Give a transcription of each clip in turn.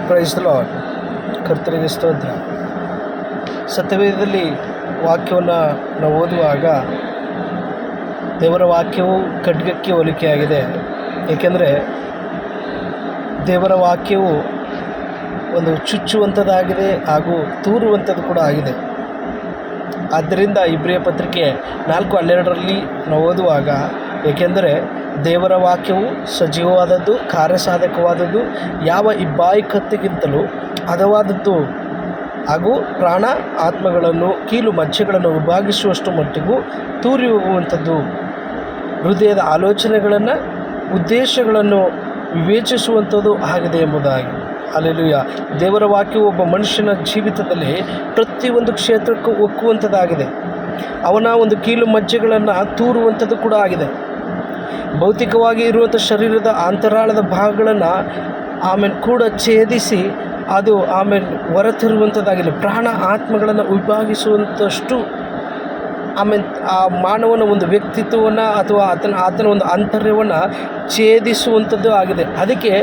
Praise the lord. ಕರ್ತನಿಗೆ ಸ್ತೋತ್ರ. ಸತ್ಯವೇದದಲ್ಲಿ ವಾಕ್ಯವನ್ನು ನಾವು ಓದುವಾಗ ದೇವರ ವಾಕ್ಯವು ಖಡ್ಗಕ್ಕೆ ಹೋಲಿಕೆಯಾಗಿದೆ. ಏಕೆಂದರೆ ದೇವರ ವಾಕ್ಯವು ಒಂದು ಚುಚ್ಚುವಂಥದ್ದಾಗಿದೆ ಹಾಗೂ ತೂರುವಂಥದ್ದು ಕೂಡ ಆಗಿದೆ. ಆದ್ದರಿಂದ ಇಬ್ರಿಯ ಪತ್ರಿಕೆ 4:12 ನಾವು ಓದುವಾಗ, ಏಕೆಂದರೆ ದೇವರ ವಾಕ್ಯವು ಸಜೀವವಾದದ್ದು, ಕಾರ್ಯಸಾಧಕವಾದದ್ದು, ಯಾವ ಇಬ್ಬಾಯಿ ಕತ್ತಿಗಿಂತಲೂ ಹದವಾದದ್ದು ಹಾಗೂ ಪ್ರಾಣ ಆತ್ಮಗಳನ್ನು ಕೀಲು ಮಜ್ಜೆಗಳನ್ನು ವಿಭಾಗಿಸುವಷ್ಟು ಮಟ್ಟಿಗೂ ತೂರಿ ಹೋಗುವಂಥದ್ದು, ಹೃದಯದ ಆಲೋಚನೆಗಳನ್ನು ಉದ್ದೇಶಗಳನ್ನು ವಿವೇಚಿಸುವಂಥದ್ದು ಆಗಿದೆ ಎಂಬುದಾಗಿ. ಹಲ್ಲೆಲೂಯಾ. ದೇವರ ವಾಕ್ಯವು ಒಬ್ಬ ಮನುಷ್ಯನ ಜೀವಿತದಲ್ಲಿ ಪ್ರತಿಯೊಂದು ಕ್ಷೇತ್ರಕ್ಕೂ ಒಕ್ಕುವಂಥದ್ದಾಗಿದೆ. ಅವನ ಒಂದು ಕೀಲು ಮಜ್ಜೆಗಳನ್ನು ತೂರುವಂಥದ್ದು ಕೂಡ ಆಗಿದೆ. ಭೌತಿಕವಾಗಿ ಇರುವಂಥ ಶರೀರದ ಅಂತರಾಳದ ಭಾಗಗಳನ್ನು ಆಮೇಲೆ ಕೂಡ ಛೇದಿಸಿ ಅದು ಆಮೇಲೆ ಹೊರತರುವಂಥದ್ದಾಗಿದೆ. ಪ್ರಾಣ ಆತ್ಮಗಳನ್ನು ವಿಭಾಗಿಸುವಂಥಷ್ಟು ಆಮೇಲೆ ಆ ಮಾನವನ ಒಂದು ವ್ಯಕ್ತಿತ್ವವನ್ನು ಅಥವಾ ಆತನ ಒಂದು ಆಂತರ್ಯವನ್ನು ಛೇದಿಸುವಂಥದ್ದು ಆಗಿದೆ. ಅದಕ್ಕೆ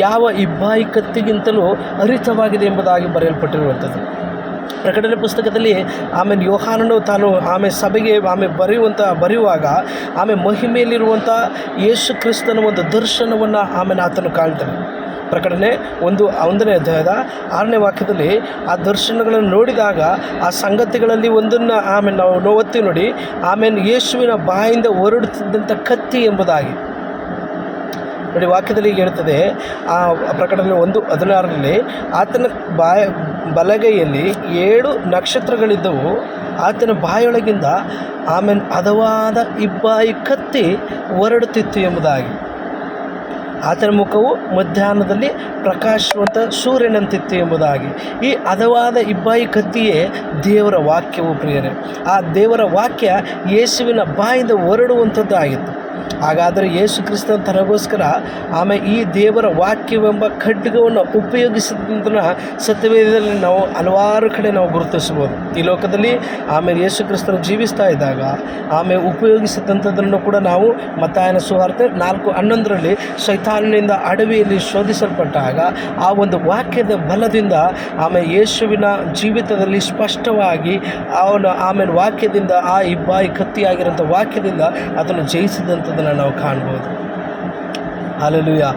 ಯಾವ ಇಬ್ಬಾಯಿ ಕತ್ತಿಗಿಂತಲೂ ಹರಿತವಾಗಿದೆ ಎಂಬುದಾಗಿ ಬರೆಯಲ್ಪಟ್ಟಿರುವಂಥದ್ದು. ಪ್ರಕಟಣೆ ಪುಸ್ತಕದಲ್ಲಿ ಆಮೇಲೆ ಯೋಹಾನನು ತಾನು ಸಭೆಗೆ ಬರೆಯುವಾಗ ಮಹಿಮೆಯಲ್ಲಿರುವಂಥ ಯೇಸು ಕ್ರಿಸ್ತನ ಒಂದು ದರ್ಶನವನ್ನು ಆತನು ಕಾಣ್ತಾನೆ. ಪ್ರಕಟಣೆ 1ನೇ ಅಧ್ಯಾಯದ 6ನೇ ವಾಕ್ಯದಲ್ಲಿ ಆ ದರ್ಶನಗಳನ್ನು ನೋಡಿದಾಗ ಆ ಸಂಗತಿಗಳಲ್ಲಿ ಒಂದನ್ನು ನಾವು ಒತ್ತಿ ನೋಡಿ, ಯೇಸುವಿನ ಬಾಯಿಂದ ಹೊರಡುತ್ತಿದ್ದಂಥ ಕತ್ತಿ ಎಂಬುದಾಗಿ ನೋಡಿ. ವಾಕ್ಯದಲ್ಲಿ ಈಗ ಹೇಳ್ತದೆ, ಆ ಪ್ರಕಟಣೆ 1:16 ಆತನ ಬಲಗೈಯಲ್ಲಿ 7 ನಕ್ಷತ್ರಗಳಿದ್ದವು, ಆತನ ಬಾಯೊಳಗಿಂದ ಹದವಾದ ಇಬ್ಬಾಯಿ ಕತ್ತಿ ಹೊರಡುತ್ತಿತ್ತು ಎಂಬುದಾಗಿ. ಆತನ ಮುಖವು ಮಧ್ಯಾಹ್ನದಲ್ಲಿ ಪ್ರಕಾಶವಂತ ಸೂರ್ಯನಂತಿತ್ತು ಎಂಬುದಾಗಿ. ಈ ಹದವಾದ ಇಬ್ಬಾಯಿ ಕತ್ತಿಯೇ ದೇವರ ವಾಕ್ಯವು ಪ್ರಿಯರೇ. ಆ ದೇವರ ವಾಕ್ಯ ಯೇಸುವಿನ ಬಾಯಿಂದ ಹೊರಡುವಂಥದ್ದು ಆಗಿತ್ತು. ಹಾಗಾದರೆ ಯೇಸು ಕ್ರಿಸ್ತನ ತನಗೋಸ್ಕರ ಈ ದೇವರ ವಾಕ್ಯವೆಂಬ ಖಡ್ಗವನ್ನು ಉಪಯೋಗಿಸಿದ್ದನ್ನು ಸತ್ಯವೇದದಲ್ಲಿ ನಾವು ಹಲವಾರು ಕಡೆ ನಾವು ಗುರುತಿಸ್ಬೋದು. ಈ ಲೋಕದಲ್ಲಿ ಯೇಸು ಕ್ರಿಸ್ತನು ಜೀವಿಸ್ತಾ ಇದ್ದಾಗ ಉಪಯೋಗಿಸಿದಂಥದ್ದನ್ನು ಕೂಡ ನಾವು ಮತ್ತಾಯನ ಸುವಾರ್ತೆ 4:11 ಶೈತಾನನಿಂದ ಅಡವಿಯಲ್ಲಿ ಶೋಧಿಸಲ್ಪಟ್ಟಾಗ ಆ ಒಂದು ವಾಕ್ಯದ ಬಲದಿಂದ ಯೇಸುವಿನ ಜೀವಿತದಲ್ಲಿ ಸ್ಪಷ್ಟವಾಗಿ ಅವನು ವಾಕ್ಯದಿಂದ ಆ ಇಬ್ಬಾಯಿ ಕತ್ತಿಯಾಗಿರೋಂಥ ವಾಕ್ಯದಿಂದ ಅದನ್ನು ಜಯಿಸಿದಂಥದ್ದನ್ನು ನಾವು ಕಾಣ್ಬೋದು. ಹಲ್ಲೆಲೂಯಾ.